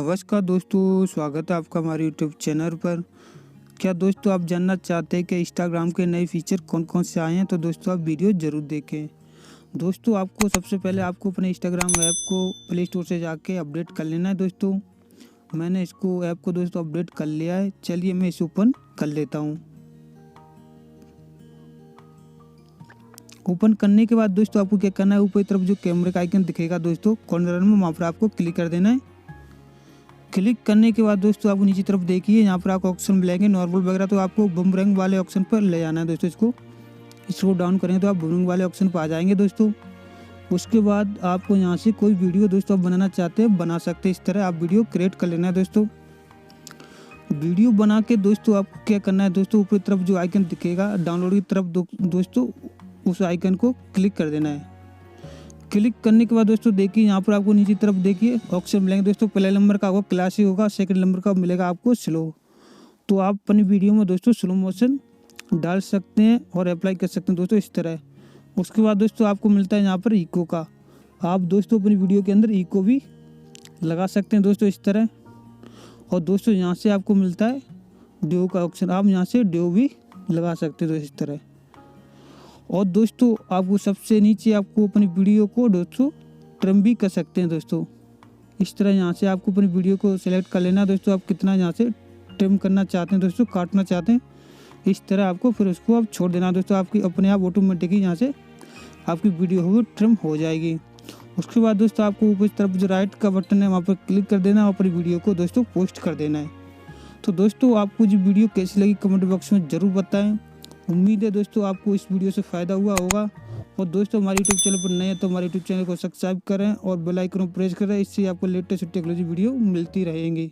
नमस्कार दोस्तों, स्वागत है आपका हमारे यूट्यूब चैनल पर। क्या दोस्तों आप जानना चाहते हैं कि इंस्टाग्राम के नए फीचर कौन कौन से आए हैं? तो दोस्तों आप वीडियो ज़रूर देखें। दोस्तों आपको सबसे पहले आपको अपने इंस्टाग्राम ऐप को प्ले स्टोर से जाके अपडेट कर लेना है। दोस्तों मैंने इसको ऐप को दोस्तों अपडेट कर लिया है। चलिए मैं इसे ओपन कर लेता हूँ। ओपन करने के बाद दोस्तों आपको क्या करना है, ऊपर की तरफ जो कैमरे का आइकन दिखेगा दोस्तों कॉर्नर में, वहाँ पर आपको क्लिक कर देना है। क्लिक करने के बाद दोस्तों आपको नीचे तरफ देखिए, यहाँ पर आपको ऑप्शन मिलेंगे नॉर्मल वगैरह, तो आपको बूमरैंग वाले ऑप्शन पर ले जाना है दोस्तों। इसको डाउन करेंगे तो आप बूमरैंग वाले ऑप्शन पर आ जाएंगे दोस्तों। उसके बाद आपको यहाँ से कोई वीडियो दोस्तों आप बनाना चाहते हैं बना सकते हैं। इस तरह आप वीडियो क्रिएट कर लेना है दोस्तों। वीडियो बना के दोस्तों आपको क्या करना है दोस्तों, ऊपर तरफ जो आइकन दिखेगा डाउनलोड की तरफ दोस्तों उस आइकन को क्लिक कर देना है। क्लिक करने के बाद दोस्तों देखिए, यहाँ पर आपको नीचे तरफ देखिए ऑप्शन मिलेंगे दोस्तों। पहले नंबर का होगा क्लासिक होगा, सेकंड नंबर का मिलेगा आपको स्लो। तो आप अपनी वीडियो में दोस्तों स्लो मोशन डाल सकते हैं और अप्लाई कर सकते हैं दोस्तों इस तरह। उसके बाद दोस्तों आपको मिलता है यहाँ पर इको का, आप दोस्तों अपनी वीडियो के अंदर इको भी लगा सकते हैं दोस्तों इस तरह। और दोस्तों यहाँ से आपको मिलता है डिओ का ऑप्शन, आप यहाँ से डिओ भी लगा सकते हैं दोस्तों इस तरह। और दोस्तों आपको सबसे नीचे आपको अपनी वीडियो को दोस्तों ट्रिम भी कर सकते हैं दोस्तों इस तरह। यहाँ से आपको अपनी वीडियो को सिलेक्ट कर लेना दोस्तों, आप कितना यहाँ से ट्रिम करना चाहते हैं दोस्तों, काटना चाहते हैं इस तरह आपको, फिर उसको आप छोड़ देना दोस्तों। आपकी अपने आप ऑटोमेटिकली यहाँ से आपकी वीडियो होगी ट्रिम हो जाएगी। उसके बाद दोस्तों आपको ऊपर की तरफ जो राइट का बटन है वहाँ पर क्लिक कर देना और अपनी वीडियो को दोस्तों पोस्ट कर देना है। तो दोस्तों आपको जो वीडियो कैसी लगी कमेंट बॉक्स में ज़रूर बताएं। उम्मीद है दोस्तों आपको इस वीडियो से फ़ायदा हुआ होगा। और दोस्तों हमारे यूट्यूब चैनल पर नए हैं तो हमारे यूट्यूब चैनल को सब्सक्राइब करें और बेल आइकन को प्रेस करें, इससे आपको लेटेस्ट टेक्नोलॉजी वीडियो मिलती रहेंगी।